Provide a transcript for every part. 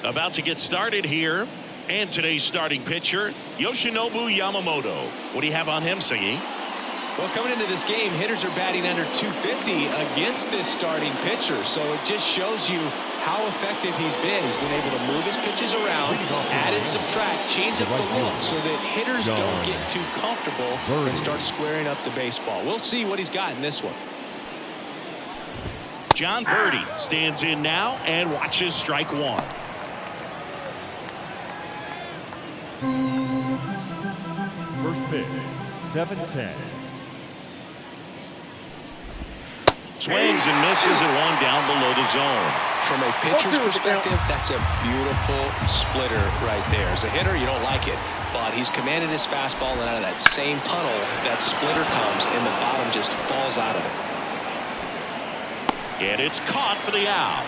About to get started here. And today's starting pitcher, Yoshinobu Yamamoto. What do you have on him, Singy? Well, coming into this game, hitters are batting under 250 against this starting pitcher. So it just shows you how effective he's been. He's been able to move his pitches around, add and subtract, change up the look so that hitters don't get too comfortable and start squaring up the baseball. We'll see what he's got in this one. John Birdie stands in now and watches strike one. First pitch, 7-10. Swings and misses and one down below the zone. From a pitcher's perspective, that's a beautiful splitter right there. As a hitter, you don't like it, but he's commanded his fastball, and out of that same tunnel, that splitter comes, and the bottom just falls out of it. And it's caught for the out.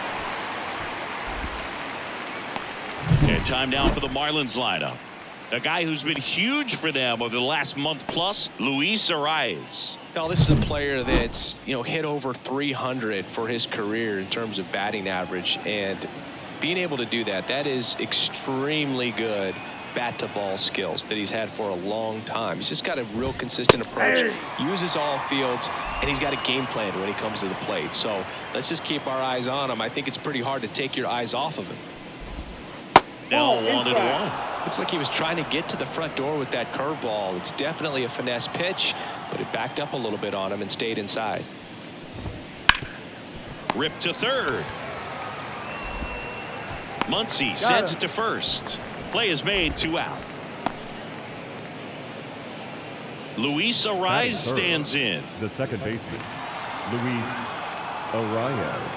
And time now for the Marlins lineup. A guy who's been huge for them over the last month plus, Luis Arias. Now, this is a player that's, hit over 300 for his career in terms of batting average, and being able to do that, that is extremely good bat-to-ball skills that he's had for a long time. He's just got a real consistent approach, uses all fields, and he's got a game plan when he comes to the plate. So let's just keep our eyes on him. I think it's pretty hard to take your eyes off of him. Now 1-1. Looks like he was trying to get to the front door with that curveball. It's definitely a finesse pitch, but it backed up a little bit on him and stayed inside. Ripped to third. Muncy sends it to first. Play is made, 2 out. Luis Arias stands in. The second baseman, Luis Arias.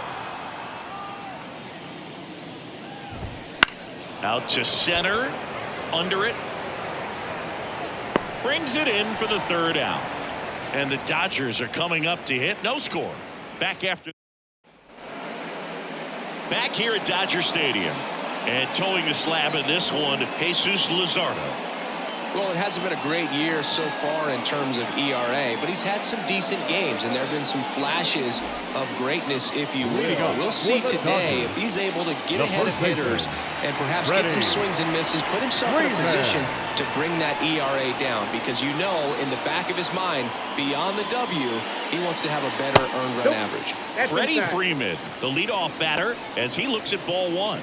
Out to center. Under it. Brings it in for the 3rd out. And the Dodgers are coming up to hit. No score. Back here at Dodger Stadium. And towing the slab in this one, Jesus Luzardo. Well, it hasn't been a great year so far in terms of ERA, but he's had some decent games, and there have been some flashes of greatness, if you will. We'll see today if he's able to get ahead of hitters and perhaps get some swings and misses, put himself in a position to bring that ERA down, because in the back of his mind, beyond the W, he wants to have a better earned run average. Freddie Freeman, the leadoff batter, as he looks at ball one.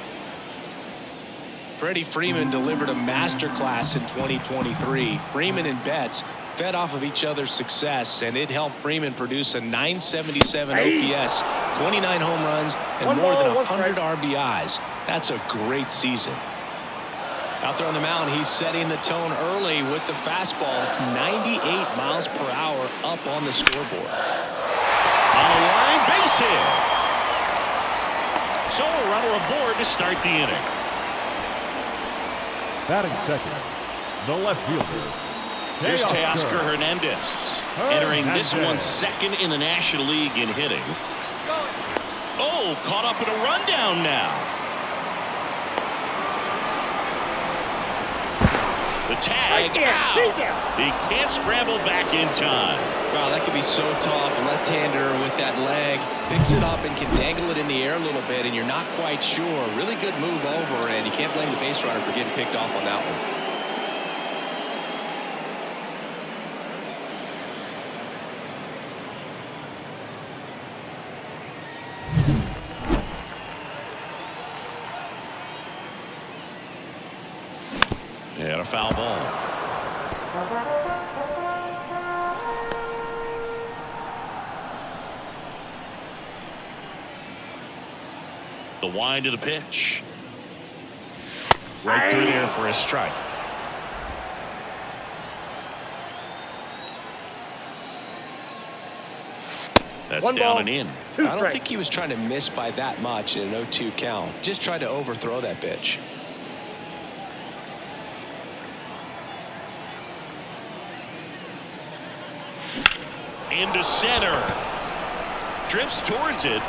Freddie Freeman delivered a masterclass in 2023. Freeman and Betts fed off of each other's success, and it helped Freeman produce a 977 OPS, 29 home runs, and more than 100 RBIs. That's a great season. Out there on the mound, he's setting the tone early with the fastball, 98 miles per hour up on the scoreboard. On the line, base hit. So a runner aboard to start the inning. Batting second, the left fielder. Here's Teoscar Hernandez, entering this one second in the National League in hitting. Oh, caught up in a rundown now. The tag out. He can't scramble back in time. Wow, that could be so tough. A left-hander with that leg picks it up and can dangle it in the air a little bit, and you're not quite sure. Really good move over, and you can't blame the base runner for getting picked off on that one. And a foul ball. The wind of the pitch. Right through there for a strike. That's down and in. I don't think he was trying to miss by that much in an 0-2 count. Just tried to overthrow that pitch. Into center. Drifts towards it.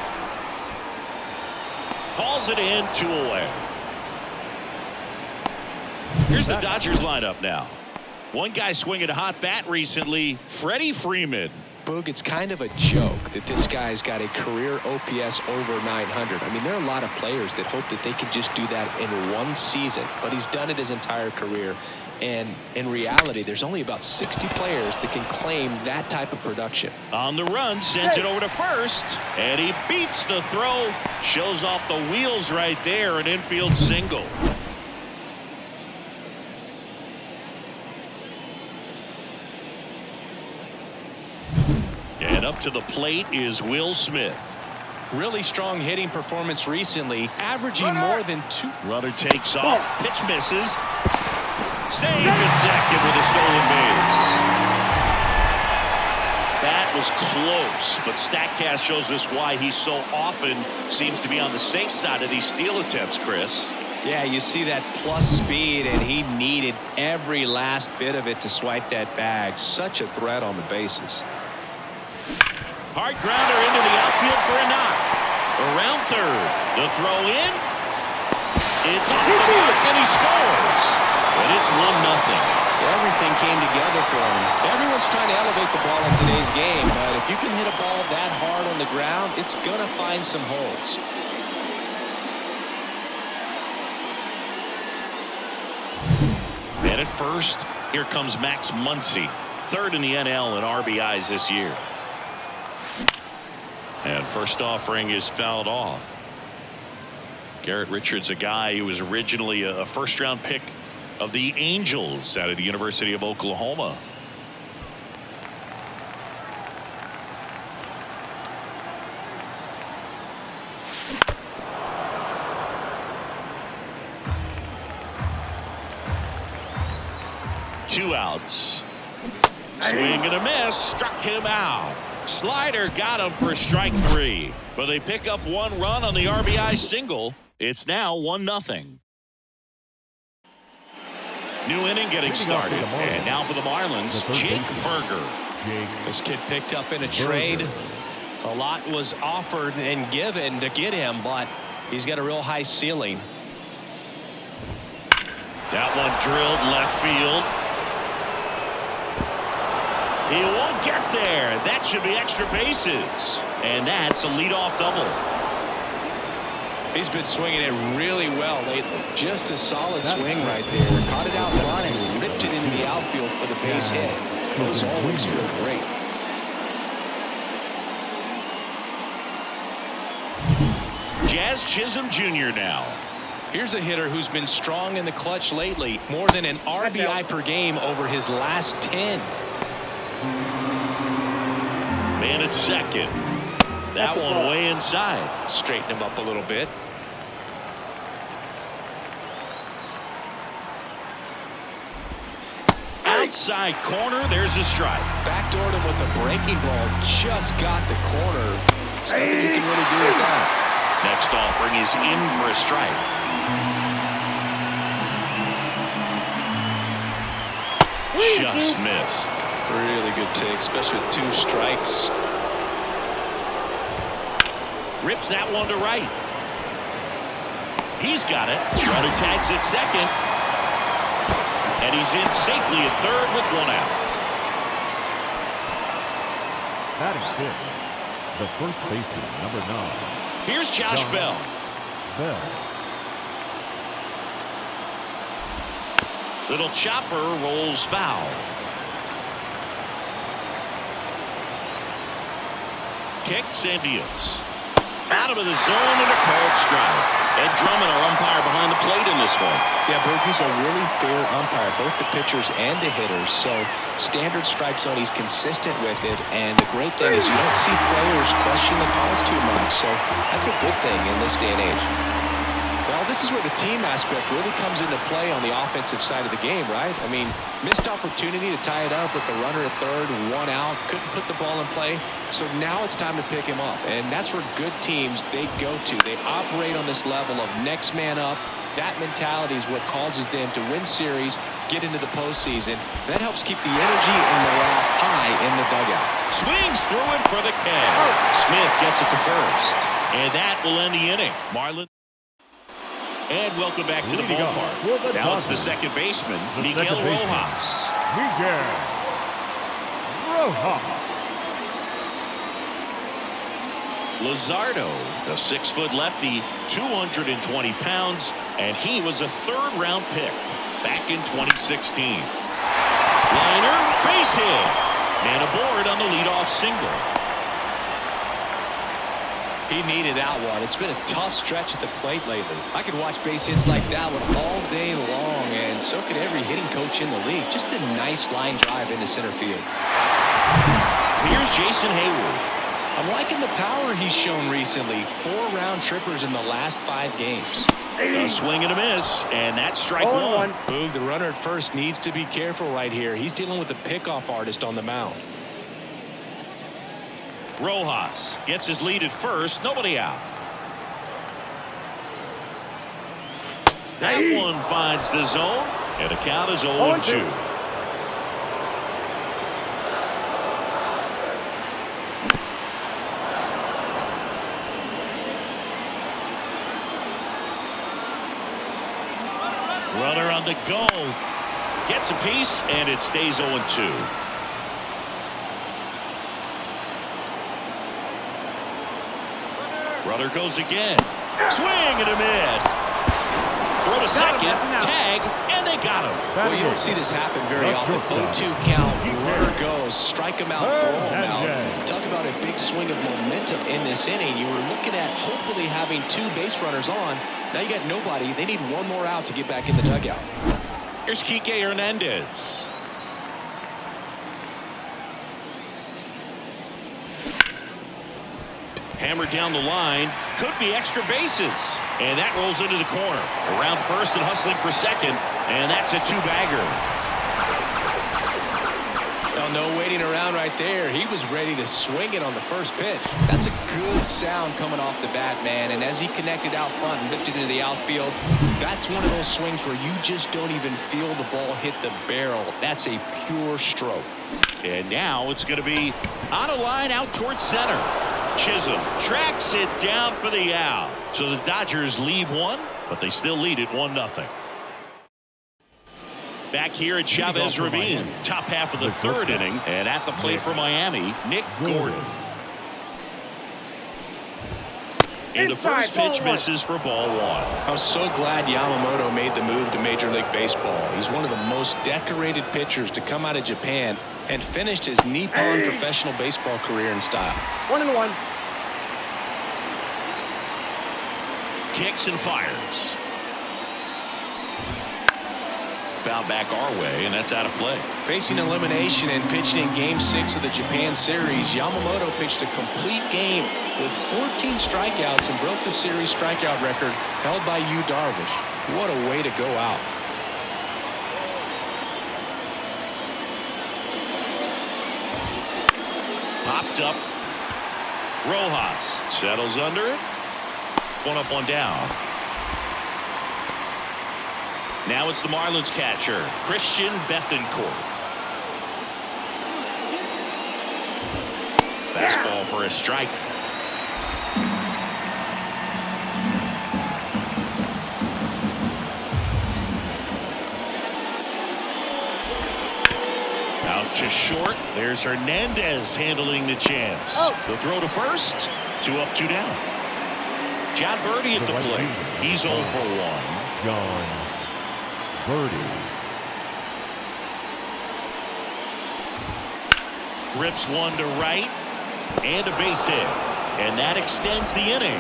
Calls it in, 2 away. Here's the Dodgers lineup now. One guy swinging a hot bat recently, Freddie Freeman. Boog, it's kind of a joke that this guy's got a career OPS over 900. I mean, there are a lot of players that hope that they can just do that in one season, but he's done it his entire career. And in reality, there's only about 60 players that can claim that type of production. On the run, sends it over to first, and he beats the throw, shows off the wheels right there, an infield single. And up to the plate is Will Smith. Really strong hitting performance recently, averaging more than 2. Runner takes off, pitch misses. Save at second with a stolen base. That was close, but StatCast shows us why he so often seems to be on the safe side of these steal attempts, Chris. Yeah, you see that plus speed, and he needed every last bit of it to swipe that bag. Such a threat on the bases. Hard grounder into the outfield for a knock. Around third. The throw in. It's off the mark, and he scores. And it's 1-0. Everything came together for him. Everyone's trying to elevate the ball in today's game, but if you can hit a ball that hard on the ground, it's going to find some holes. And at first, here comes Max Muncy, third in the NL in RBIs this year. And first offering is fouled off. Garrett Richards, a guy who was originally a first-round pick of the Angels out of the University of Oklahoma. Two outs. Swing and a miss. Struck him out. Slider got him for strike 3. But they pick up 1 run on the RBI single. It's now 1-0. New inning getting started. And now for the Marlins, Jake Burger. This kid picked up in a trade. A lot was offered and given to get him, but he's got a real high ceiling. That one drilled left field. He won't get there. That should be extra bases. And that's a leadoff double. He's been swinging it really well lately. Just a solid swing right there. Caught it out front and ripped it into the outfield for the base hit. Those always feel great. Jazz Chisum Jr. now. Here's a hitter who's been strong in the clutch lately. More than an RBI per game over his last 10. Man at second. That one way inside. Straighten him up a little bit. Outside corner, there's a strike. Backdoored him with a breaking ball. Just got the corner. There's nothing you can really do with that. Next offering is in for a strike. Just missed. Really good take, especially with 2 strikes. Rips that one to right. He's got it. Runner tags at second. And he's in safely at third with 1 out. Batting 5th, the first baseman, number 9. Here's Josh Bell. Little chopper rolls foul. Kicks and deals. Out of the zone and a called strike. Ed Drummond, our umpire behind the plate in this one. Yeah, Boog, he's a really fair umpire, both the pitchers and the hitters. So standard strike zone, he's consistent with it. And the great thing is you don't see players question the calls too much. So that's a good thing in this day and age. Well, this is where the team aspect really comes into play on the offensive side of the game, right? I mean, missed opportunity to tie it up with the runner at third, 1 out, couldn't put the ball in play. So now it's time to pick him up. And that's where good teams, they go to. They operate on this level of next man up. That mentality is what causes them to win series, get into the postseason. That helps keep the energy and morale high in the dugout. Swings through it for the catch. Smith gets it to first. And that will end the inning. Marlins. And welcome back to the ballpark. Now it's the second baseman, Miguel Rojas. Miguel Rojas. Luzardo, a 6-foot lefty, 220 pounds, and he was a third-round pick back in 2016. Liner, base hit, and aboard on the leadoff single. He needed that one. It's been a tough stretch at the plate lately. I could watch base hits like that one all day long, and so could every hitting coach in the league. Just a nice line drive into center field. Here's Jason Hayward. I'm liking the power he's shown recently. 4 round trippers in the last 5 games. A swing and a miss, and that's strike one. Boog, the runner at first needs to be careful right here. He's dealing with a pickoff artist on the mound. Rojas gets his lead at first, nobody out. That one finds the zone, and the count is 0-2. Runner on the go. Gets a piece, and it stays 0-2. Runner goes again. Swing and a miss. Throw to second. Tag, and they got him. Well, you don't see this happen very often. 0-2 count. Runner goes. Strike him out. Throw him out. Talk about a big swing of momentum in this inning. You were looking at hopefully having 2 base runners on. Now you got nobody. They need one more out to get back in the dugout. Here's Kike Hernandez. Hammered down the line. Could be extra bases. And that rolls into the corner. Around first and hustling for second. And that's a 2-bagger. Well, no waiting around right there. He was ready to swing it on the first pitch. That's a good sound coming off the bat, man. And as he connected out front and lifted into the outfield, that's one of those swings where you just don't even feel the ball hit the barrel. That's a pure stroke. And now it's going to be on a line out towards center. Chisum tracks it down for the out. So the Dodgers leave one, but they still lead it 1-0. Back here at Chavez Ravine, top half of the 3rd inning, and at the plate for Miami, Nick Gordon. And the first pitch misses for ball 1. I'm so glad Yamamoto made the move to Major League Baseball. He's one of the most decorated pitchers to come out of Japan and finished his Nippon professional baseball career in style. 1-1. Kicks and fires. Foul back our way, and that's out of play. Facing elimination and pitching in Game 6 of the Japan Series, Yamamoto pitched a complete game with 14 strikeouts and broke the series strikeout record held by Yu Darvish. What a way to go out. Popped up. Rojas settles under it. 1 up, 1 down. Now it's the Marlins catcher, Christian Bethancourt. Fastball for a strike. Out to short. There's Hernandez handling the chance. The throw to first. 2 up, 2 down. John Birdie at the plate. He's 0 for 1. John Birdie. Rips one to right. And a base hit. And that extends the inning.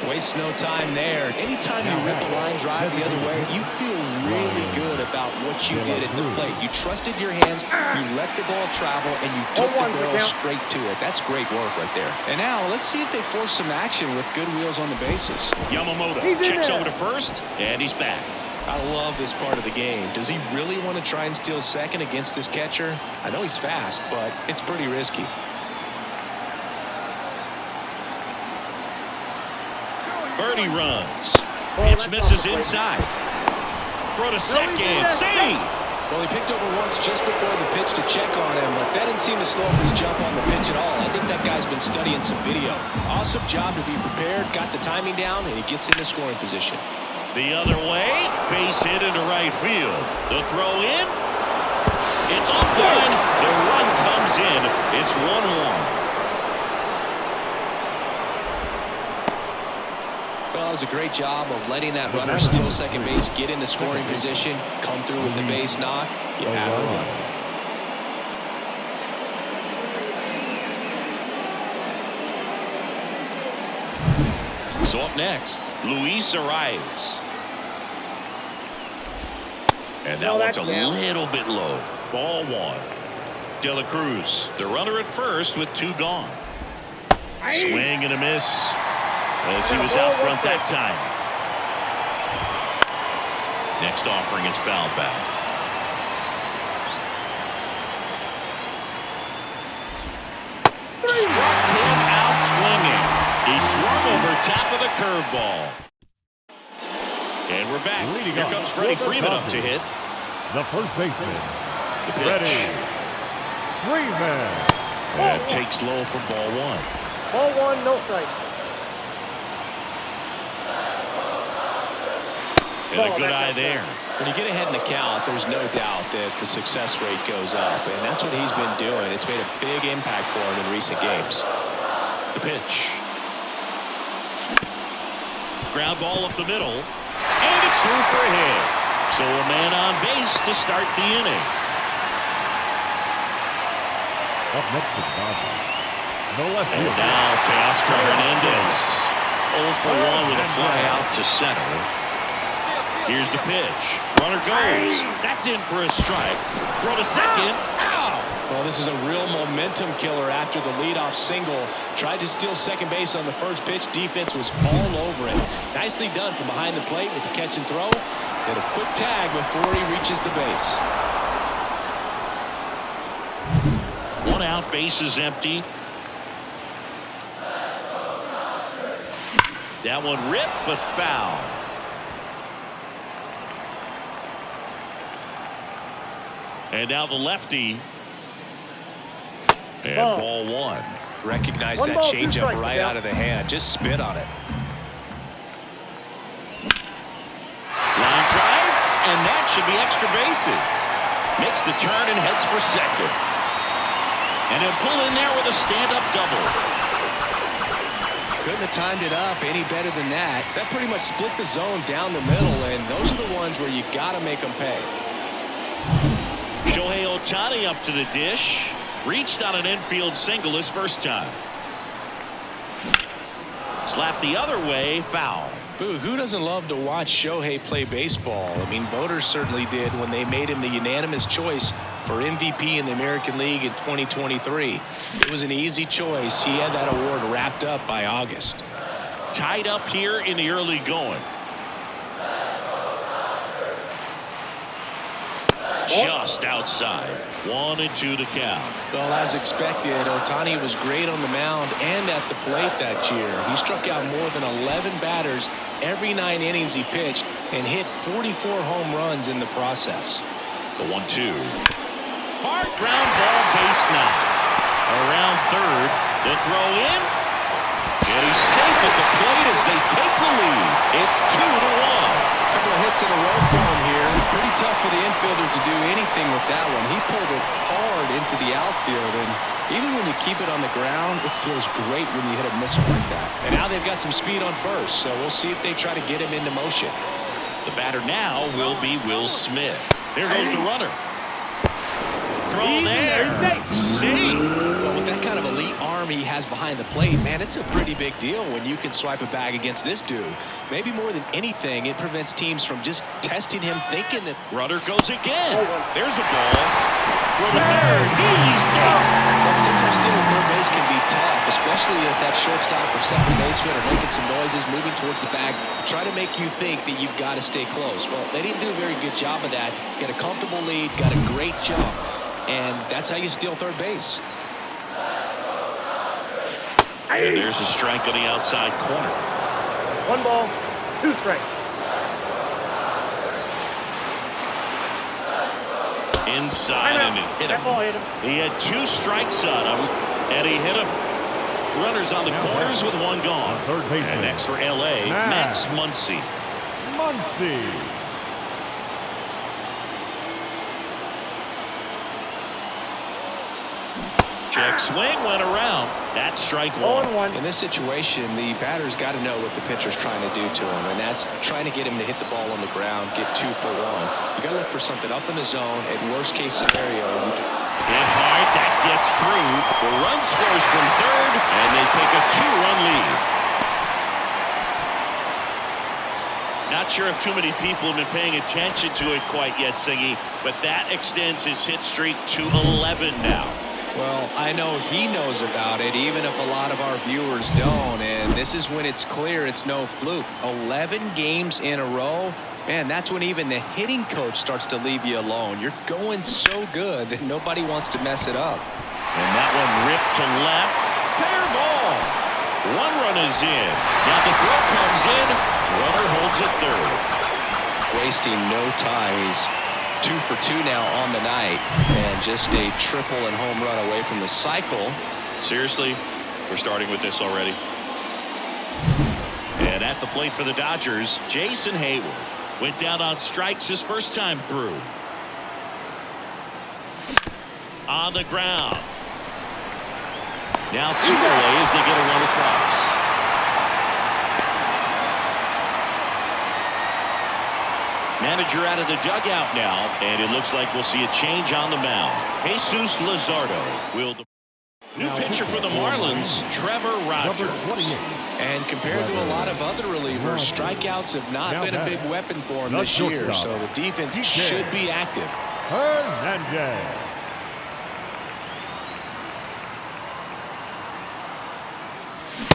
Waste no time there. Anytime you rip a line drive the other way, you feel really good about what you did at the plate. You trusted your hands, you let the ball travel, and you took the barrel straight to it. That's great work right there. And now let's see if they force some action with good wheels on the bases. Yamamoto checks over to first, and he's back. I love this part of the game. Does he really want to try and steal second against this catcher? I know he's fast, but it's pretty risky. Birdie runs. Pitch misses inside. Throw to second. Save. Well, he picked over once just before the pitch to check on him, but that didn't seem to slow up his jump on the pitch at all. I think that guy's been studying some video. Awesome job to be prepared, got the timing down, and he gets into scoring position. The other way. Base hit into right field. The throw in. It's offline. The run comes comes in. It's 1-1. Well, it was a great job of letting that runner steal second base, get into scoring position, come through with the base knock. You have a run. So up next, Luis Arias. And that one's a little bit low. Ball 1. De La Cruz, the runner at first with 2 gone. Swing and a miss as he was out front that time. Next offering is fouled back. Struck him out swinging. He swung over top of the curveball. And we're back. Here comes Freddie Freeman up to hit. The first baseman, The pitch. Freddie Freeman. And takes low for ball 1. Ball 1, no strike. And a good eye there. When you get ahead in the count, there's no doubt that the success rate goes up, and that's what he's been doing. It's made a big impact for him in recent games. The pitch. Ground ball up the middle. And it's through for a hit. So a man on base to start the inning. Up next to Dodgers. No left And field. now Teoscar Hernandez. 0 for 1 with a fly out to center. Here's the pitch. Runner goes. That's in for a strike. Throw to second. Ow! Well, this is a real momentum killer after the leadoff single. Tried to steal second base on the first pitch. Defense was all over it. Nicely done from behind the plate with the catch and throw. Get a quick tag before he reaches the base. 1 out, base is empty. That one ripped, but foul. And now the lefty. And ball 1. Recognize One that ball, 2 changeup strikes, right yeah. out of the hand. Just spit on it. Line drive, and that should be extra bases. Makes the turn and heads for second. And he'll pull in there with a stand-up double. Couldn't have timed it up any better than that. That pretty much split the zone down the middle, and those are the ones where you got to make them pay. Shohei Ohtani up to the dish. Reached on an infield single his first time. Slapped the other way, foul. Boo, who doesn't love to watch Shohei play baseball? I mean, voters certainly did when they made him the unanimous choice for MVP in the American League in 2023. It was an easy choice. He had that award wrapped up by August. Tied up here in the early going. Just outside. 1-2 to count. Well, as expected, Ohtani was great on the mound and at the plate that year. He struck out more than 11 batters every 9 innings he pitched and hit 44 home runs in the process. The 1-2. Hard ground ball, base knock. Around third. The throw in. And he's safe at the plate as they take the lead. It's 2-1. Couple of hits in a row for him here. Pretty tough for the infielder to do anything with that one. He pulled it hard into the outfield, and even when you keep it on the ground, it feels great when you hit a missile like that. And now they've got some speed on first, so we'll see if they try to get him into motion. The batter now will be Will Smith. Here goes the runner. Throw there. Safe. Well, with that kind of elite arm he has behind the plate, man, it's a pretty big deal when you can swipe a bag against this dude. Maybe more than anything, it prevents teams from just testing him, thinking that... Runner goes again. There's a ball. Throw to third. He's out. Well, sometimes stealing third base can be tough, especially if that shortstop or second baseman are making some noises, moving towards the bag, try to make you think that you've got to stay close. Well, they didn't do a very good job of that. Get a comfortable lead, got a great jump, and that's how you steal third base. And there's a strike on the outside corner. 1 ball, 2 strikes. Inside and it hit That ball hit him. He had 2 strikes on him, and he hit him. Runners on the corners with 1 gone. Third baseman. And next for L.A., Max Muncy. Muncy. Check swing went around. That's strike one. 0-1. In this situation, the batter's got to know what the pitcher's trying to do to him, and that's trying to get him to hit the ball on the ground, get 2 for 1. You got to look for something up in the zone. At worst case scenario, Hit hard, that gets through. The run scores from third, and they take a 2-run lead. Not sure if too many people have been paying attention to it quite yet, Siggy, but that extends his hit streak to 11 now. Well, I know he knows about it, even if a lot of our viewers don't, and this is when it's clear it's no fluke. 11 games in a row. Man, that's when even the hitting coach starts to leave you alone. You're going so good that nobody wants to mess it up. And that one ripped to left. Fair ball. 1 run is in. Now the throw comes in. Runner holds it third. Wasting no time. He's 2 for 2 now on the night, and just a triple and home run away from the cycle. Seriously, we're starting with this already. And at the plate for the Dodgers, Jason Hayward. Went down on strikes his first time through. On the ground. Now 2 away as they get a run across. Manager out of the dugout now, and it looks like we'll see a change on the mound. Jesus Luzardo will. New pitcher for the Marlins, Trevor Rogers. And compared to a lot of other relievers, strikeouts have not been a big weapon for him this year, so the defense should be active.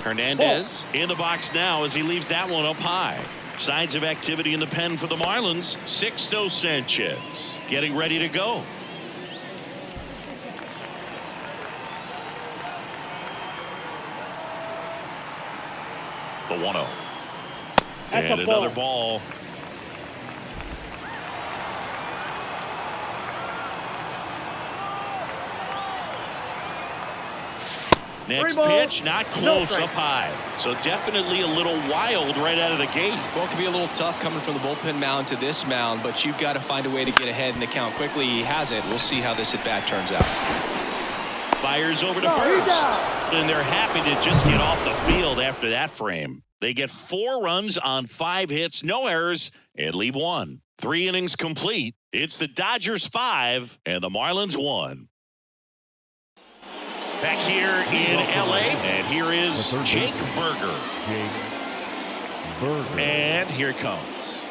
Hernandez in the box now as he leaves that one up high. Signs of activity in the pen for the Marlins. Sixto Sanchez getting ready to go. The 1-0. And another ball. Next pitch, not close, up high. So definitely a little wild right out of the gate. Well, it can be a little tough coming from the bullpen mound to this mound, but you've got to find a way to get ahead in the count quickly. He hasn't. We'll see how this at-bat turns out. Fires over to first. And they're happy to just get off the field after that frame. They get 4 runs on 5 hits, no errors, and leave 1. 3 innings complete. It's the Dodgers 5 and the Marlins 1. Back here in L.A., and here is Jake Burger. And here it comes.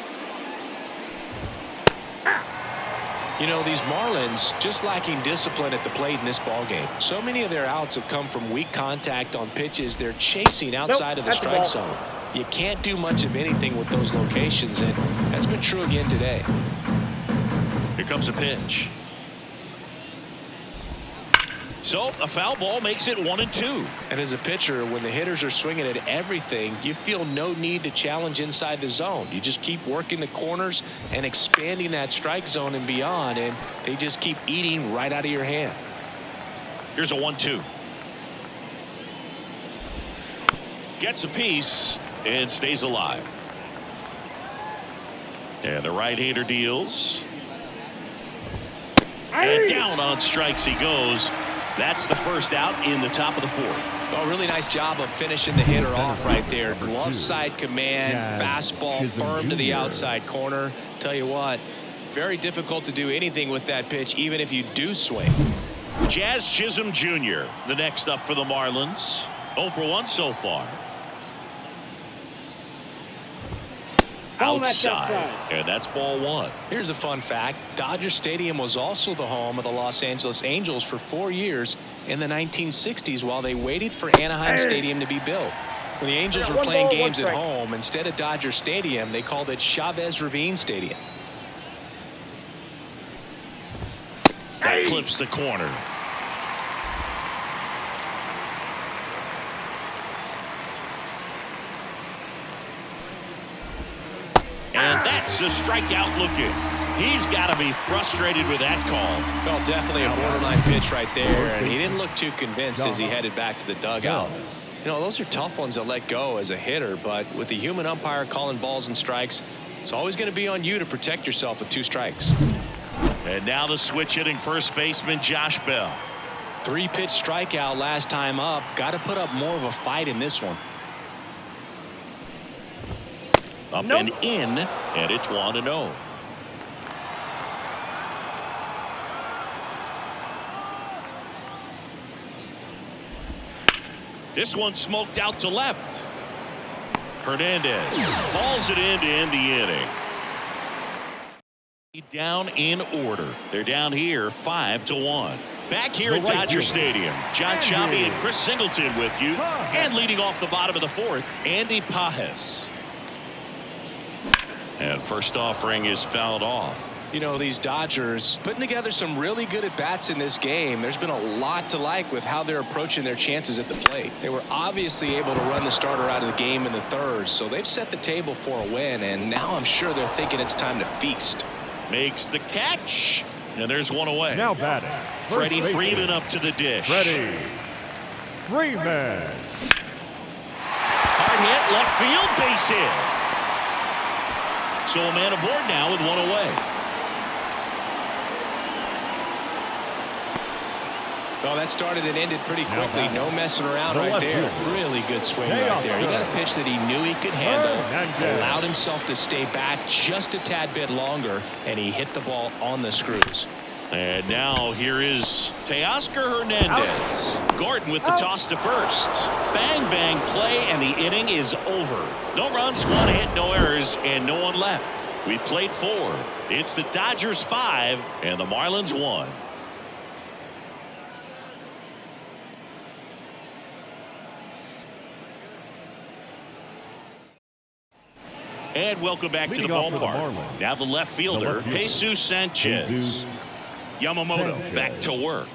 You know, these Marlins just lacking discipline at the plate in this ballgame. So many of their outs have come from weak contact on pitches they're chasing outside of the strike zone. You can't do much of anything with those locations, and that's been true again today. Here comes a pitch. So a foul ball makes it 1-2. And as a pitcher, when the hitters are swinging at everything, you feel no need to challenge inside the zone. You just keep working the corners and expanding that strike zone and beyond, and they just keep eating right out of your hand. Here's a 1-2. Gets a piece and stays alive. And the right-hander deals. And down on strikes he goes. That's the first out in the top of the 4th. Oh, really nice job of finishing the hitter off right there. Glove side command, fastball firm to the outside corner. Tell you what, very difficult to do anything with that pitch, even if you do swing. Jazz Chisum Jr., the next up for the Marlins. 0 for 1 so far. Outside, and that's ball 1. Here's a fun fact. Dodger Stadium was also the home of the Los Angeles Angels for 4 years in the 1960s while they waited for Anaheim Stadium to be built. When the Angels were playing games at home, instead of Dodger Stadium, they called it Chavez Ravine Stadium. That clips the corner. And that's a strikeout looking. He's got to be frustrated with that call. Well, definitely a borderline pitch right there, and he didn't look too convinced as he headed back to the dugout. You know, those are tough ones to let go as a hitter, but with the human umpire calling balls and strikes, it's always going to be on you to protect yourself with 2 strikes. And now the switch hitting first baseman Josh Bell. 3-pitch strikeout last time up. Got to put up more of a fight in this one. Up and in, and it's 1-0. This one smoked out to left. Hernandez falls it in to end the inning. Down in order. They're down here 5-1. Back here at Dodger Stadium, John Sciambi and Chris Singleton with you. And leading off the bottom of the fourth, Andy Pages. And first offering is fouled off. You know, these Dodgers putting together some really good at-bats in this game. There's been a lot to like with how they're approaching their chances at the plate. They were obviously able to run the starter out of the game in the third, so they've set the table for a win, and now I'm sure they're thinking it's time to feast. Makes the catch, and there's one away. Now batting, Freddie Freeman up to the dish. Freddie Freeman. Hard hit, left field, base hit. So a man aboard now with one away. Well, that started and ended pretty quickly. No messing around right there. Really good swing right there. He got a pitch that he knew he could handle, allowed himself to stay back just a tad bit longer, and he hit the ball on the screws. And now here is Teoscar Hernandez. Gordon with the toss to first. Bang, bang play, and the inning is over. No runs, one hit, no errors, and no one left. We played 4. It's the Dodgers 5 and the Marlins 1. And welcome back to the ballpark. Now the left fielder, Jesus Sanchez. Yamamoto back to work.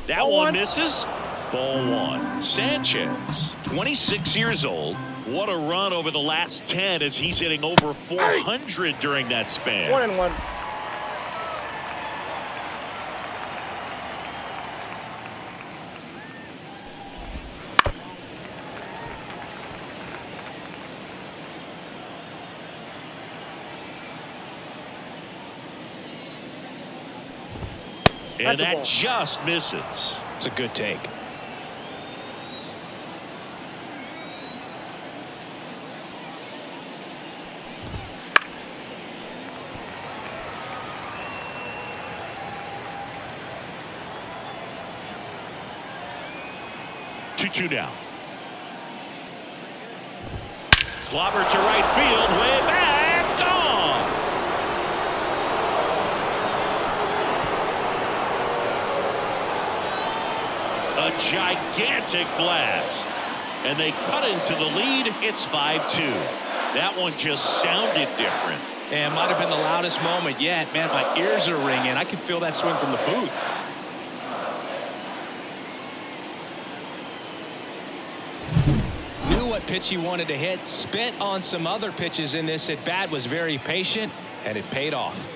That one misses. Ball 1. Sanchez, 26 years old. What a run over the last 10 as he's hitting over 400 during that span. 1-1. And that just misses. It's a good take. Two down. Clobber to right field, way back, gone. A gigantic blast. And they cut into the lead. It's 5-2. That one just sounded different. And might have been the loudest moment yet. Man, my ears are ringing. I can feel that swing from the booth. Knew what pitch he wanted to hit. Spit on some other pitches in this at bat. Was very patient, and it paid off.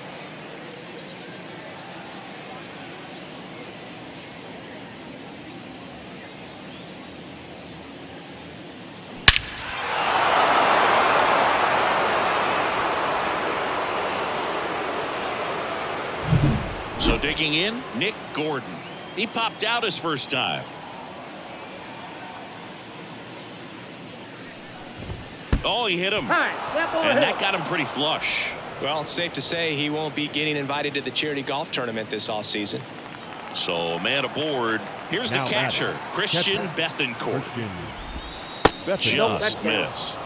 So digging in, Nick Gordon. He popped out his first time. Oh, he hit him. And that got him pretty flush. Well, it's safe to say he won't be getting invited to the charity golf tournament this offseason. So man aboard. Here's the catcher, Christian Bethancourt. Just missed.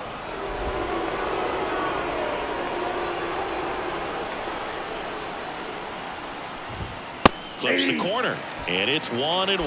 Clips the corner, and it's 1-1.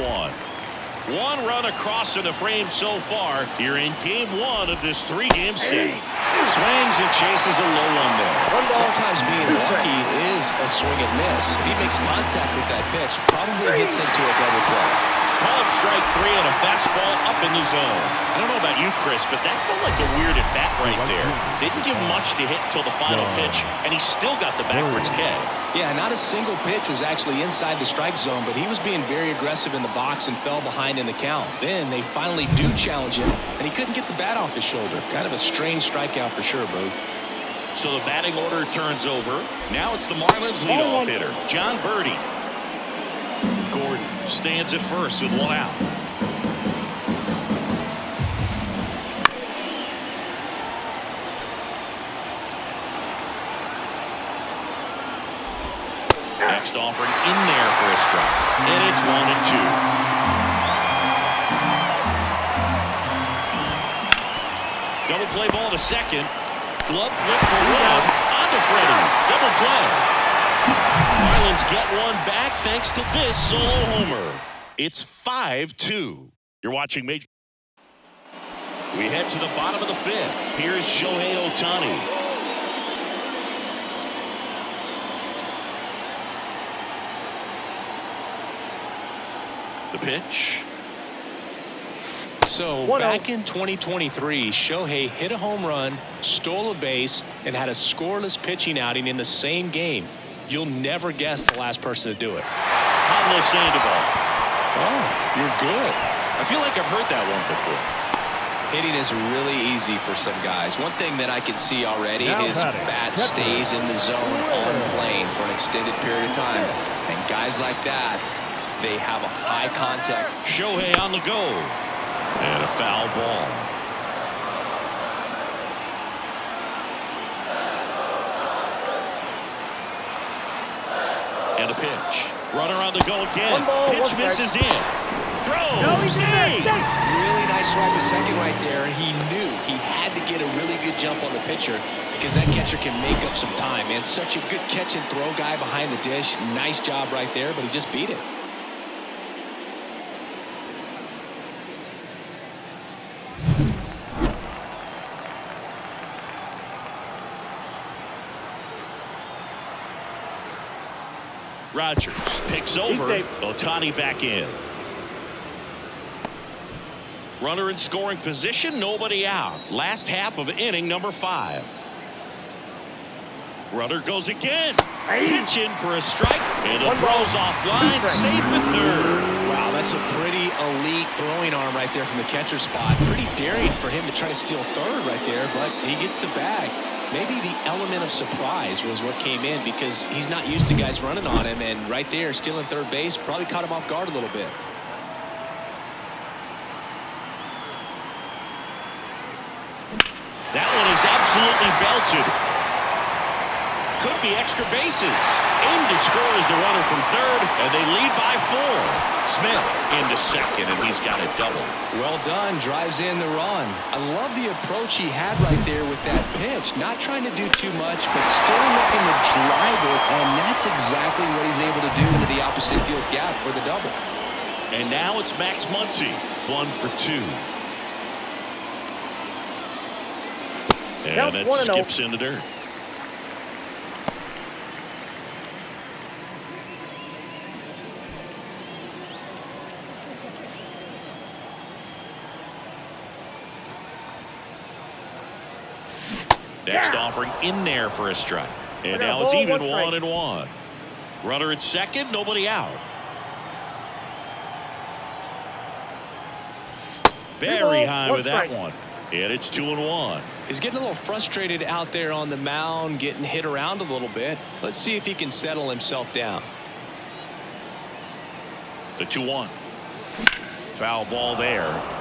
One run across in the frame so far here in game 1 of this 3-game set. Swings and chases a low one there. Sometimes being lucky is a swing and miss. If he makes contact with that pitch, probably hits into a double play. Called strike 3 and a fastball up in the zone. I don't know about you, Chris, but that felt like a weird at bat right there. Didn't give much to hit until the final pitch, and he still got the backwards K. Yeah, not a single pitch was actually inside the strike zone, but he was being very aggressive in the box and fell behind in the count. Then they finally do challenge him, and he couldn't get the bat off his shoulder. Kind of a strange strikeout for sure, Boo. So the batting order turns over. Now it's the Marlins leadoff hitter, John Birdie. Stands at first with one out. Next offering in there for a strike. And it's 1-2. Double play ball to second. Glove flip for one. On to Freddie. Double play. Marlins get one back thanks to this solo homer. It's 5-2. You're watching Major. We head to the bottom of the fifth. Here's Shohei Ohtani. The pitch. So back in 2023, Shohei hit a home run, stole a base, and had a scoreless pitching outing in the same game. You'll never guess the last person to do it. Pablo Sandoval. Oh, you're good. I feel like I've heard that one before. Hitting is really easy for some guys. One thing that I can see already, Now his batting. bat stays in the zone on the plane for an extended period of time. And guys like that, they have a high contact. Shohei on the go. And a foul ball. And a pitch. Runner on the go again. One ball, Pitch one misses in. Throw. No, he's in there. Save. Safe. Really nice swipe at second right there. He knew he had to get a really good jump on the pitcher because that catcher can make up some time. And such a good catch and throw guy behind the dish. Nice job right there, but he just beat it. Rogers picks over. safe. Ohtani back in. Runner in scoring position. Nobody out. Last half of inning number 5. Runner goes again. Pitch in for a strike. And it throws offline. Safe at third. Wow, that's a pretty elite throwing arm right there from the catcher spot. Pretty daring for him to try to steal third right there, but he gets the bag. Maybe the element of surprise was what came in because he's not used to guys running on him, and right there stealing third base probably caught him off guard a little bit. That one is absolutely belted. Could be extra bases. In to score is the runner from third, and they lead by 4. Smith into second, and he's got a double. Well done. Drives in the run. I love the approach he had right there with that pitch. Not trying to do too much, but still looking to drive it, and that's exactly what he's able to do into the opposite field gap for the double. And now it's Max Muncy, 1 for 2. And Counts that 1-0. skips in the dirt. Next offering in there for a strike. And now it's even 1-1. Runner at second, nobody out. Very high with that one. And it's 2-1. He's getting a little frustrated out there on the mound, getting hit around a little bit. Let's see if he can settle himself down. The 2-1. Foul ball there.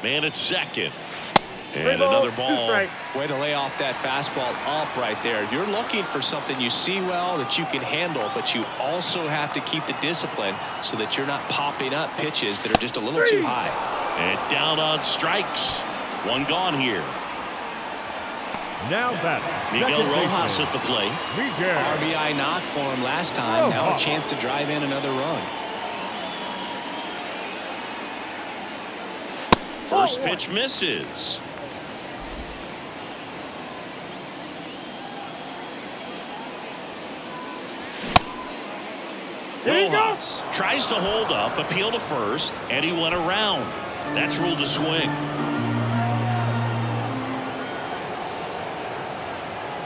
Man at second. And another ball. Way to lay off that fastball up right there. You're looking for something you see well that you can handle, but you also have to keep the discipline so that you're not popping up pitches that are just a little too high. And down on strikes. One gone here. Now batting. Miguel Second Rojas baseman, at the plate. Miguel. RBI knock for him last time. Now a chance to drive in another run. First pitch misses. Rojas tries to hold up, appeal to first, and he went around. That's ruled a swing.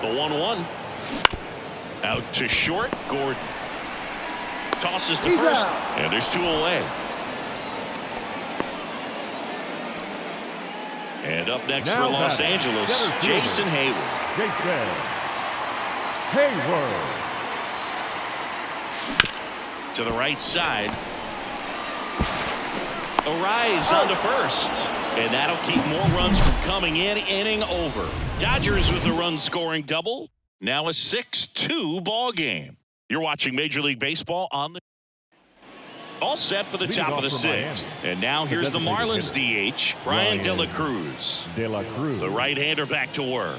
The 1-1. Out to short. Gordon tosses to first, and there's 2 away. And up next Now for Los batting, Angeles, center fielder. Jason Hayward. Jason Hayward. To the right side. A rise onto first. And that'll keep more runs from coming in. Inning over. Dodgers with the run scoring double. Now a 6-2 ball game. You're watching Major League Baseball on the all set for the Leading top of off the for sixth. Miami. And now here's the designated Marlins DH, Brian De La Cruz. De La Cruz. The right-hander back to work.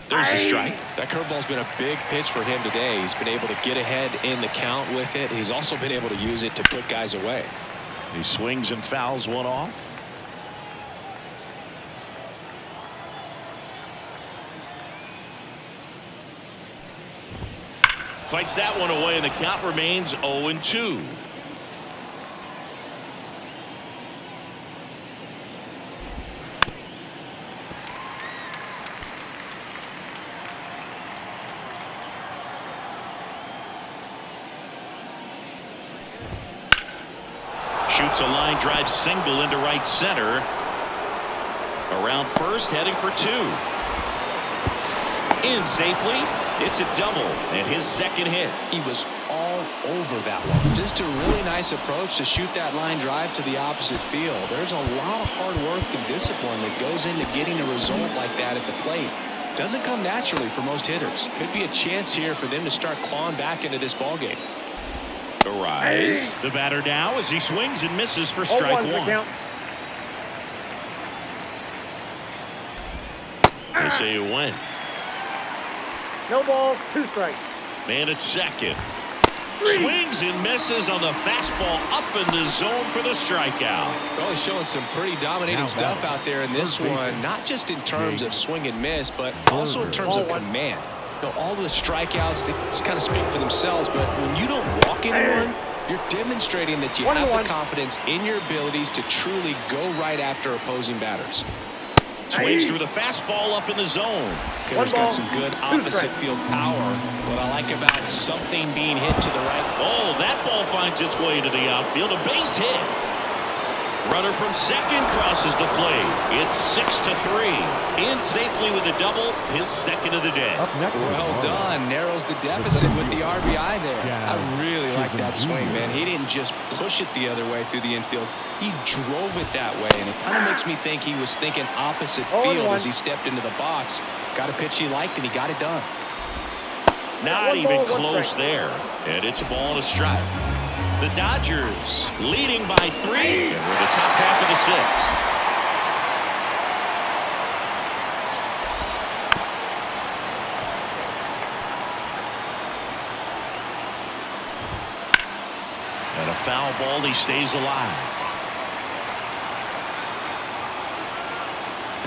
There's a strike. That curveball's been a big pitch for him today. He's been able to get ahead in the count with it. He's also been able to use it to put guys away. He swings and fouls one off. Fights that one away, and the count remains 0-2. Shoots a line drive single into right center. Around first, heading for two. In safely. It's a double and his second hit. He was all over that one. Just a really nice approach to shoot that line drive to the opposite field. There's a lot of hard work and discipline that goes into getting a result like that at the plate. Doesn't come naturally for most hitters. Could be a chance here for them to start clawing back into this ball game. The rise. The batter now as he swings and misses for strike one. They say it went. No ball, 2 strikes. Man at second. Swings and misses on the fastball up in the zone for the strikeout. Well, he's showing some pretty dominating stuff out there in this one, not just in terms of swing and miss, but also in terms of command. You know, all the strikeouts, they just kind of speak for themselves, but when you don't walk anyone, you're demonstrating that you have the confidence in your abilities to truly go right after opposing batters. Swings through the fastball up in the zone. Hitter's got some good opposite field power. What I like about something being hit to the right. Oh, that ball finds its way to the outfield. A base hit. Runner from second crosses the plate. It's 6-3. In safely with a double, his second of the day. Well done. Narrows the deficit with the RBI there. I really like that swing, man. He didn't just push it the other way through the infield. He drove it that way, and it kind of makes me think he was thinking opposite field as he stepped into the box. Got a pitch he liked, and he got it done. Not even close there. And it's a ball and a strike. The Dodgers leading by 3 and we're the top half of the sixth. And a foul ball, he stays alive.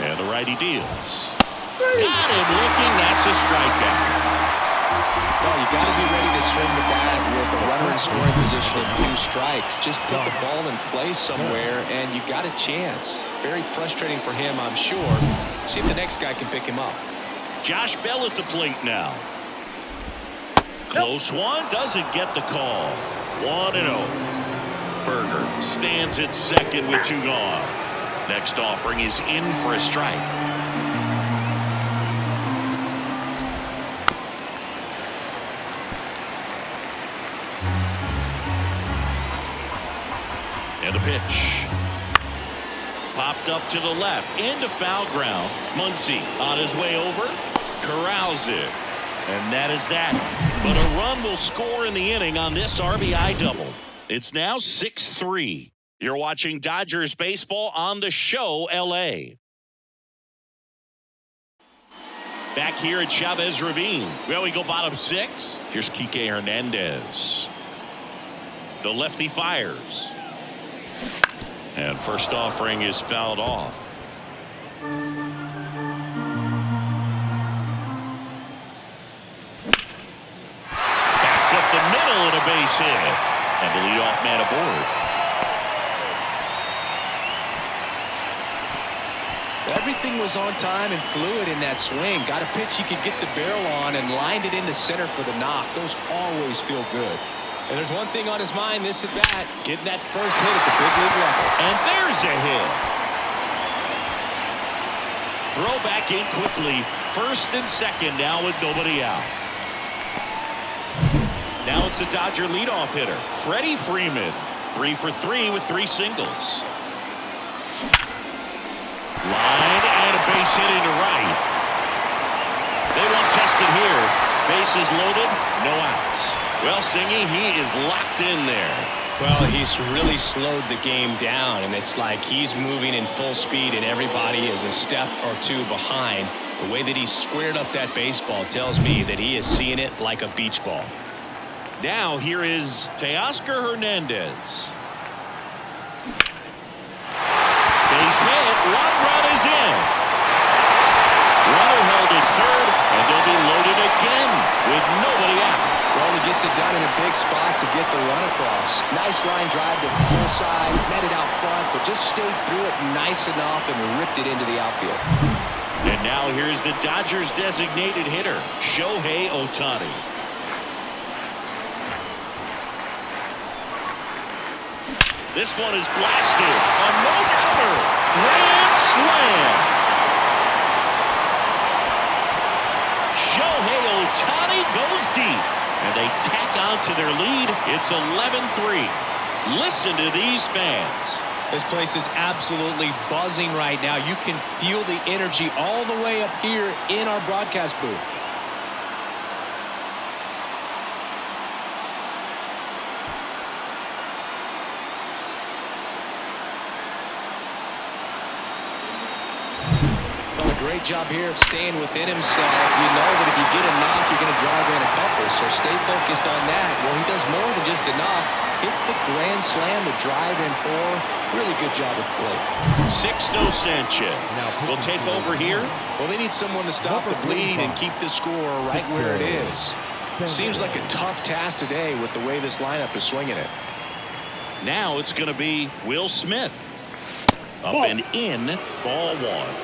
And the righty deals. Got him looking, that's a strikeout. Well, you got to be ready to swing the bat with a runner in scoring position and 2 strikes. Just put the ball in play somewhere, and you got a chance. Very frustrating for him, I'm sure. See if the next guy can pick him up. Josh Bell at the plate now. Close one, doesn't get the call. 1-0. Berger stands at second with 2 gone. Next offering is in for a strike. And a pitch. Popped up to the left into foul ground. Muncy on his way over. Corrals it. And that is that. But a run will score in the inning on this RBI double. It's now 6-3. You're watching Dodgers baseball on the show LA. Back here at Chavez Ravine. Well, we go bottom 6. Here's Kike Hernandez. The lefty fires. And first offering is fouled off. Back up the middle and a base hit. And the leadoff man aboard. Everything was on time and fluid in that swing. Got a pitch he could get the barrel on and lined it into center for the knock. Those always feel good. And there's one thing on his mind this at bat, getting that first hit at the big league level. And there's a hit. Throw back in quickly. First and second now with nobody out. Now it's the Dodger leadoff hitter, Freddie Freeman. 3 for 3 with 3 singles. Line and a base hit into right. They won't test it here. Bases loaded, no outs. Well, Singy, he is locked in there. Well, he's really slowed the game down, and it's like he's moving in full speed and everybody is a step or two behind. The way that he squared up that baseball tells me that he is seeing it like a beach ball. Now here is Teoscar Hernandez. Base hit, 1 run is in. Runner held at third, and they'll be loaded again with nobody out. Well, he gets it done in a big spot to get the run across. Nice line drive to full side, met it out front, but just stayed through it nice enough and ripped it into the outfield. And now here's the Dodgers designated hitter, Shohei Ohtani. This one is blasted. A no-doubter. Grand slam. Shohei Ohtani goes deep. And they tack on to their lead. It's 11-3. Listen to these fans. This place is absolutely buzzing right now. You can feel the energy all the way up here in our broadcast booth. Great job here of staying within himself. You know that if you get a knock, you're going to drive in a couple. So stay focused on that. Well, he does more than just a knock. Hits the grand slam to drive in 4. Really good job at play. Sixto Sanchez will take over here. Well, they need someone to stop the bleed and keep the score right where it is. Seems like a tough task today with the way this lineup is swinging it. Now it's going to be Will Smith. Up and in, ball 1.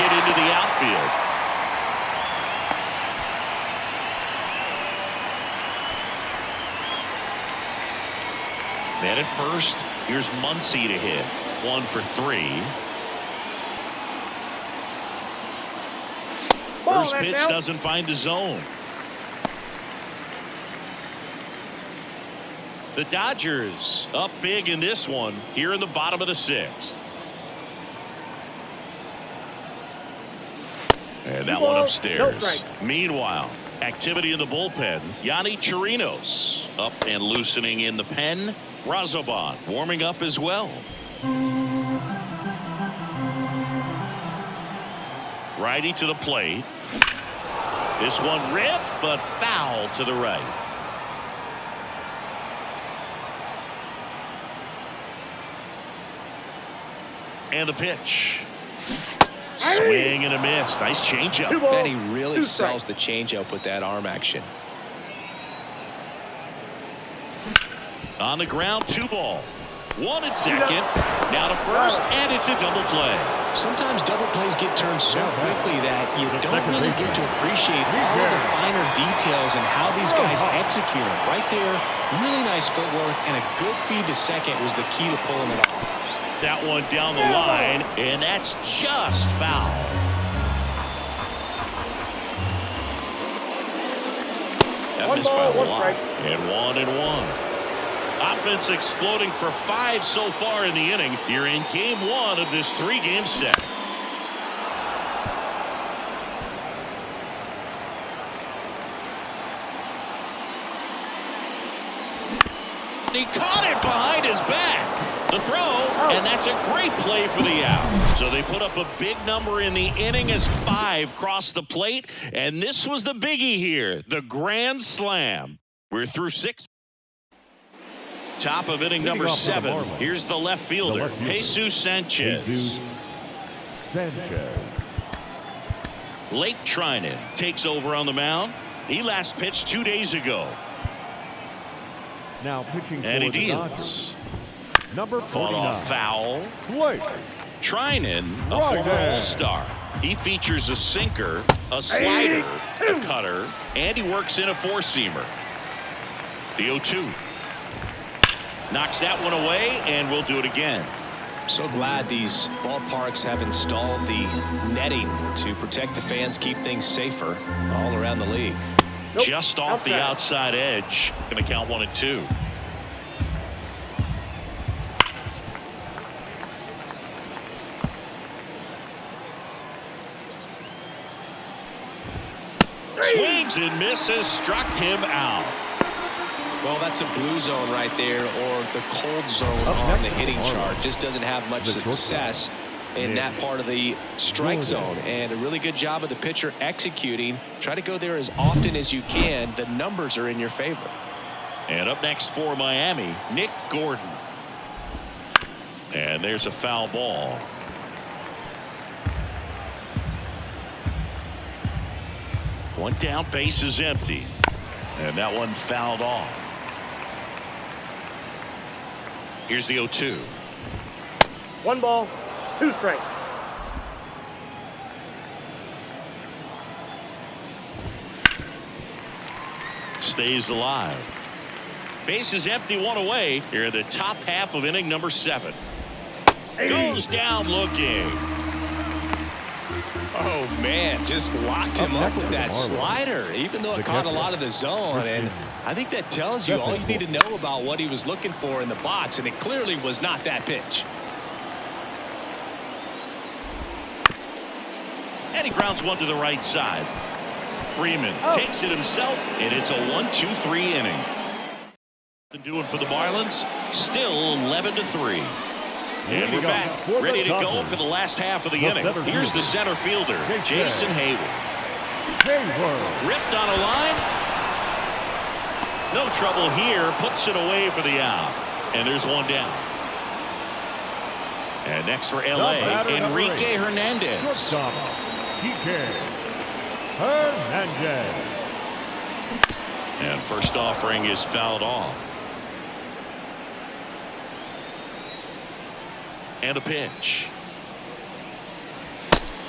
Into the outfield. Man at first. Here's Muncy to hit. 1 for 3. First pitch doesn't find the zone. The Dodgers up big in this one here in the bottom of the 6th. And that one upstairs. Meanwhile, activity in the bullpen. Yanni Chirinos up and loosening in the pen. Brazoban warming up as well. Righty to the plate. This one ripped, but foul to the right. And the pitch. Swing and a miss. Nice changeup. And he really sells the changeup with that arm action. On the ground, 2 ball. 1 at second. Now to first, and it's a double play. Sometimes double plays get turned so quickly that you don't really get to appreciate all of the finer details and how these guys execute it. Right there, really nice footwork, and a good feed to second was the key to pulling it off. That one down the line, and that's just foul. That missed by a lot. And 1-1. Offense exploding for 5 so far in the inning. You're in game 1 of this 3-game set. He caught it behind his back. The throw, and that's a great play for the out. So they put up a big number in the inning as 5 crossed the plate, and this was the biggie here, the grand slam. We're through 6. Top of inning number 7. Here's the left fielder, Jesus Sanchez. Lake Trinan takes over on the mound. He last pitched 2 days ago. Now pitching and he for the deals. Dodgers. Number 49. Fought off foul. Blake Trinan, a former All-Star. He features a sinker, a slider, a cutter, and he works in a four-seamer. The 0-2. Knocks that one away, and we'll do it again. So glad these ballparks have installed the netting to protect the fans, keep things safer all around the league. Nope. Just off the outside edge. Going to count 1 and 2. Swings and misses, struck him out. Well, that's a blue zone right there, or the cold zone on the hitting chart. Just doesn't have much success in that part of the strike zone. And a really good job of the pitcher executing. Try to go there as often as you can. The numbers are in your favor. And up next for Miami, Nick Gordon. And there's a foul ball. One down, base is empty. And that one fouled off. Here's the 0-2. 1 ball, 2 strikes. Stays alive. Base is empty, 1 away. Here in the top half of inning number 7. Goes down looking. Oh, man, just locked him up with that slider, even though it caught a lot of the zone. And I think that tells you all you need to know about what he was looking for in the box, and it clearly was not that pitch. And he grounds one to the right side. Freeman takes it himself, and it's a 1-2-3 inning. Doing for the Marlins, still 11-3. And we're back, ready to go for the last half of the inning. Here's the center fielder, Jason Hayward. Ripped on a line. No trouble here. Puts it away for the out. And there's one down. And next for L.A., Enrique Hernandez. And first offering is fouled off. And a pitch.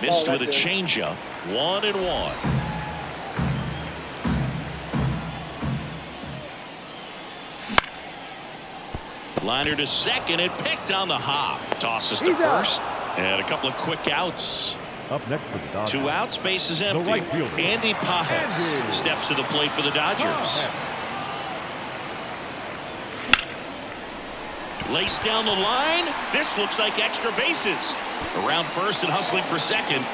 Missed with a changeup. 1-1. Liner to second and picked on the hop. Tosses to first. And a couple of quick outs. Up next for the Dodgers. 2 outs, base is empty. Right fielder, Andy Pajes steps to the plate for the Dodgers. Laced down the line. This looks like extra bases. Around first and hustling for second.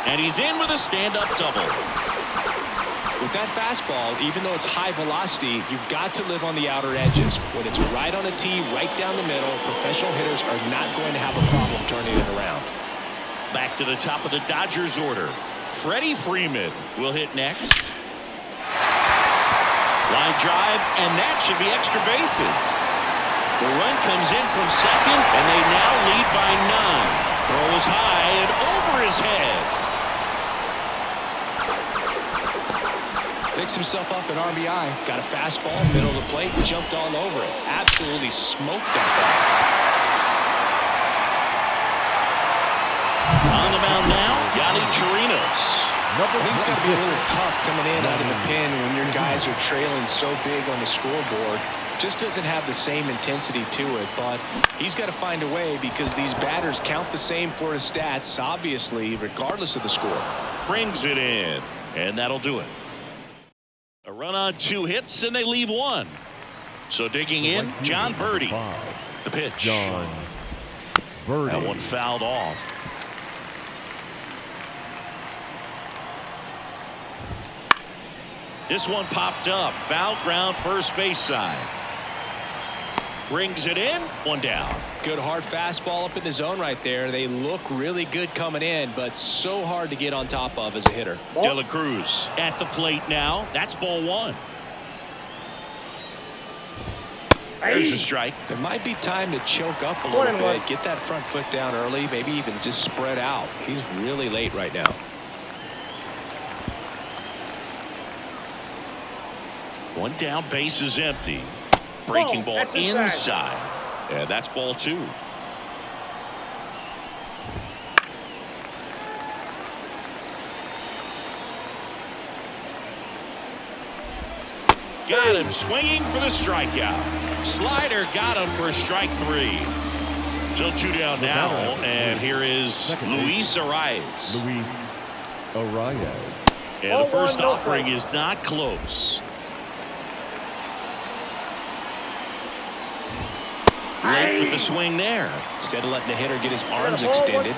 And he's in with a stand-up double. With that fastball, even though it's high velocity, you've got to live on the outer edges. When it's right on a tee, right down the middle, professional hitters are not going to have a problem turning it around. Back to the top of the Dodgers order. Freddie Freeman will hit next. Line drive, and that should be extra bases. The run comes in from second, and they now lead by 9. Throw is high and over his head. Picks himself up at RBI. Got a fastball, middle of the plate, jumped all over it. Absolutely smoked that ball. On the mound now, Yadi Chirinos. I think it's got to be a little tough coming in out of the pen when your guys are trailing so big on the scoreboard. Just doesn't have the same intensity to it, but he's got to find a way because these batters count the same for his stats, obviously, regardless of the score. Brings it in, and that'll do it. A run on 2 hits, and they leave 1. So digging in, John Birdie. The pitch. John Birdie. That one fouled off. This one popped up. Foul ground, first base side. Brings it in. 1 down. Good hard fastball up in the zone right there. They look really good coming in, but so hard to get on top of as a hitter. De La Cruz at the plate now. That's ball 1. There's a strike. There might be time to choke up a little bit. Get that front foot down early. Maybe even just spread out. He's really late right now. One down, base is empty. Breaking ball inside. Yeah, that's ball 2. Got him swinging for the strikeout. Slider got him for strike 3. So 2 down now, and here is Luis Arias. Luis Arias. And the first offering is not close. Late with the swing there. Instead of letting the hitter get his arms extended,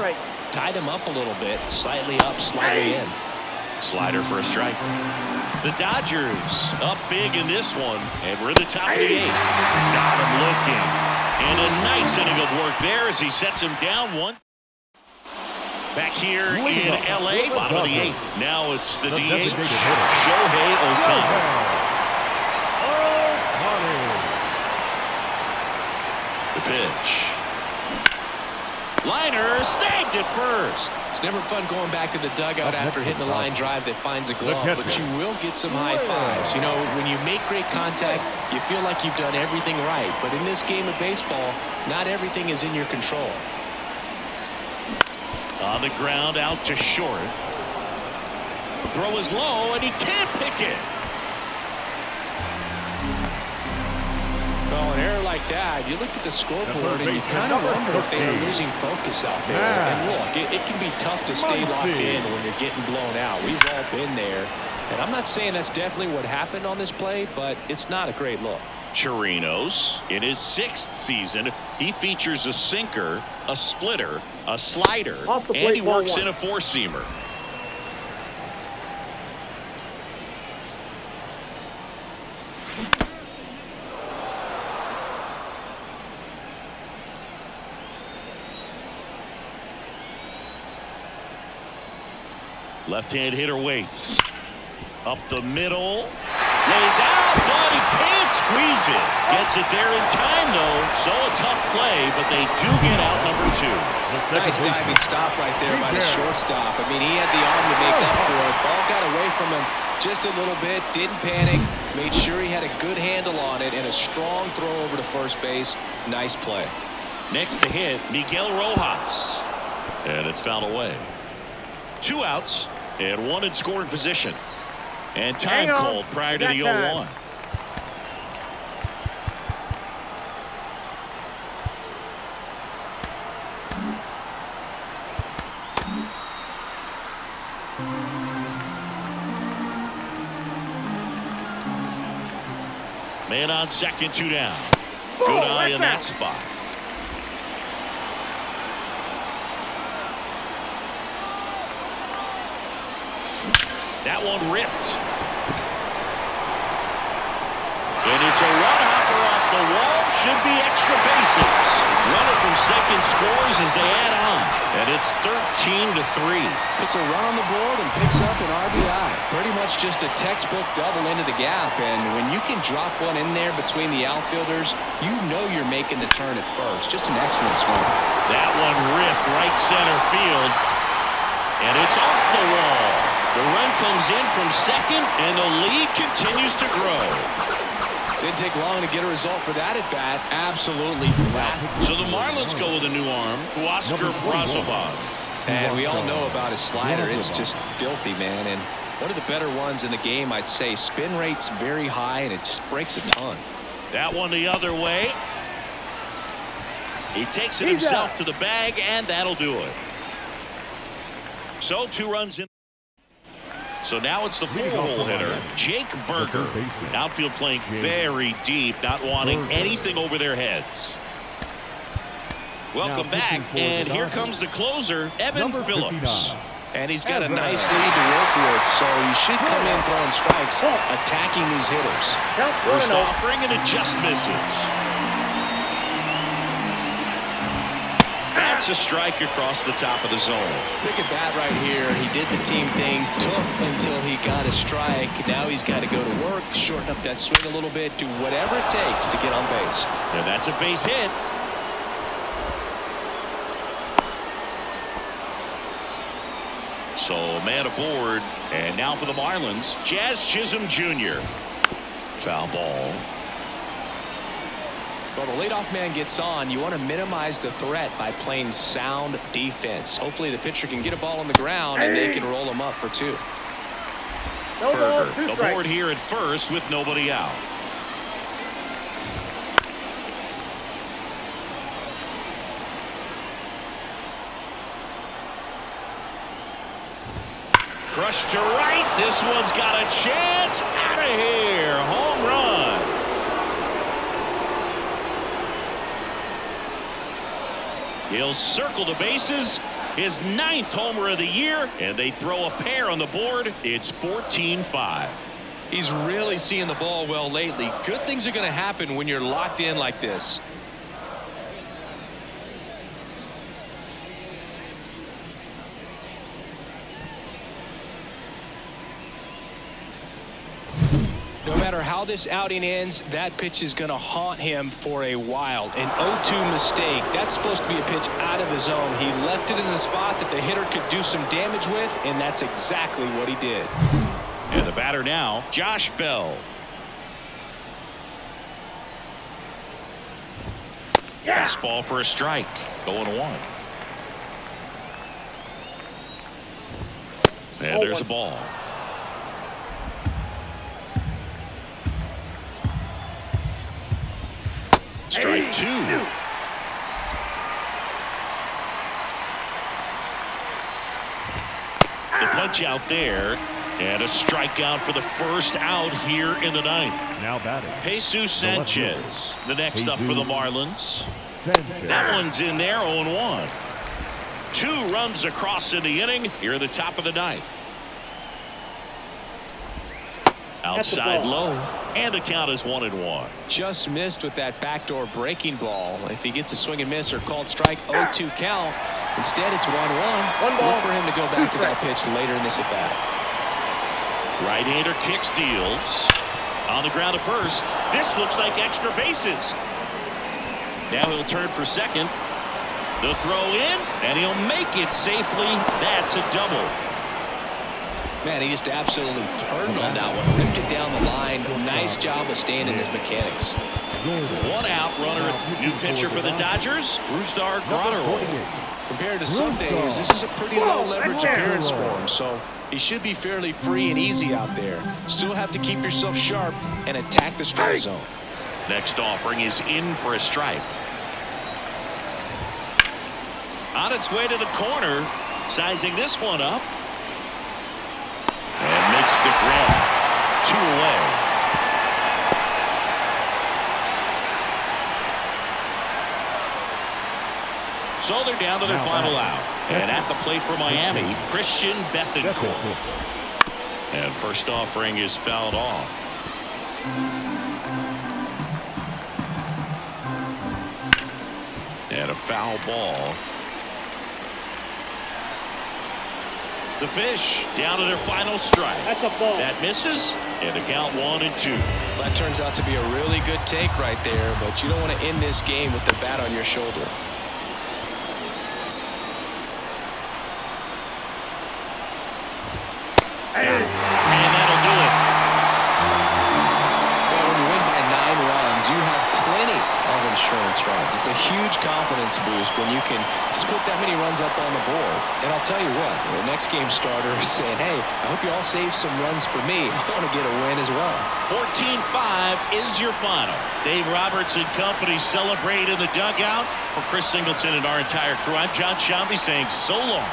tied him up a little bit, slightly up, slightly in. Slider for a strike. The Dodgers up big in this one, and we're at the top of the 8th. Got him looking. And a nice inning of work there as he sets him down 1. Back here in L.A., bottom of the 8th. Now it's the DH, Shohei Ohtani. The pitch. Liner snagged it first. It's never fun going back to the dugout after hitting a line drive that finds a glove, but you will get some high fives. You know, when you make great contact, you feel like you've done everything right. But in this game of baseball, not everything is in your control. On the ground, out to short. Throw is low, and he can't pick it. Well, an error like that, you look at the scoreboard and you kind of wonder if they are losing focus out there. And look, it can be tough to stay locked in when you're getting blown out. We've all been there. And I'm not saying that's definitely what happened on this play, but it's not a great look. Chirinos, in his 6th season, he features a sinker, a splitter, a slider, and he works in a 4-seamer. Left-hand hitter waits. Up the middle. Lays out, but he can't squeeze it. Gets it there in time, though. So a tough play, but they do get out number 2. Nice diving stop right there by the shortstop. I mean, he had the arm to make up for it. Ball got away from him just a little bit. Didn't panic. Made sure he had a good handle on it and a strong throw over to first base. Nice play. Next to hit, Miguel Rojas. And it's fouled away. 2 outs and 1 in scoring position. And time called prior to the 0-1. Man on second, 2 down. Good eye in that spot. That one ripped. And it's a run hopper off the wall. Should be extra bases. Runner from second scores as they add on. And it's 13-3. Puts a run on the board and picks up an RBI. Pretty much just a textbook double into the gap. And when you can drop one in there between the outfielders, you know you're making the turn at first. Just an excellent swing. That one ripped right center field. And it's off the wall. The run comes in from second, and the lead continues to grow. Didn't take long to get a result for that at bat. Absolutely. So the Marlins go with a new arm, Oscar Brazoban. And we all know about his slider. It's just filthy, man. And one of the better ones in the game, I'd say. Spin rate's very high, and it just breaks a ton. That one the other way. He takes it himself to the bag, and that'll do it. So 2 runs in. So now it's the 4-hole hitter, Jake Berger. Outfield playing very deep, not wanting anything over their heads. Welcome back, and here comes the closer, Evan Phillips. And he's got a nice lead to work with, so he should come in throwing strikes, attacking these hitters. First offering, and it just misses. That's a strike across the top of the zone. Big at bat right here. He did the team thing, took until he got a strike. Now he's got to go to work, shorten up that swing a little bit, do whatever it takes to get on base. And that's a base hit. So man aboard, and now for the Marlins, Jazz Chisum Jr. Foul ball. Well, the leadoff man gets on. You want to minimize the threat by playing sound defense. Hopefully the pitcher can get a ball on the ground and they can roll him up for 2. No ball, Berger, 2 strikes. aboard here at first with nobody out. Crushed to right. This one's got a chance. Out of here. Home run. He'll circle the bases. His 9th homer of the year, and they throw a pair on the board. It's 14-5. He's really seeing the ball well lately. Good things are going to happen when you're locked in like this. No matter how this outing ends, that pitch is going to haunt him for a while. An 0-2 mistake. That's supposed to be a pitch out of the zone. He left it in the spot that the hitter could do some damage with, and that's exactly what he did. And the batter now, Josh Bell. Fastball for a strike. 0-1. And there's a ball. Strike 2. The punch out there, and a strikeout for the first out here in the 9th. Now batting. Jesus Sanchez, the next up for the Marlins. Sanchez. That one's in there, 0-1. 2 runs across in the inning here at the top of the 9th. Outside low, and the count is 1-1. Just missed with that backdoor breaking ball. If he gets a swing and miss or called strike, 0-2 count. Instead, it's 1-1. Look for him to go back to that pitch later in this at-bat. Right-hander kicks, deals. On the ground at first. This looks like extra bases. Now he'll turn for second. The throw in, and he'll make it safely. That's a double. Man, he just absolutely turned on that one. Ripped it down the line. Nice job of staying in his mechanics. 1 out, runner. New pitcher for the Dodgers, Brusdar Graterol. Compared to some days, this is a pretty low leverage appearance for him, so he should be fairly free and easy out there. Still have to keep yourself sharp and attack the strike zone. Next offering is in for a strike. On its way to the corner, sizing this one up. And makes the grab. 2 away. So they're down to their final out. And at the plate for Miami, Christian Bethancourt. And first offering is fouled off. And a foul ball. The Fish down to their final strike. That's a ball. That misses, and the count 1-2. That turns out to be a really good take right there, but you don't want to end this game with the bat on your shoulder. And that'll do it. Well, when you win by 9 runs, you have plenty of insurance runs. It's a huge confidence boost when you can just put that many runs up on the board. And I'll tell you what, the next game starter is saying, hey, I hope you all save some runs for me. I want to get a win as well. 14-5 is your final. Dave Roberts and company celebrate in the dugout. For Chris Singleton and our entire crew, I'm John Shambi saying so long.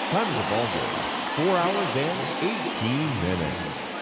Time of the ball game, 4 hours and 18 minutes.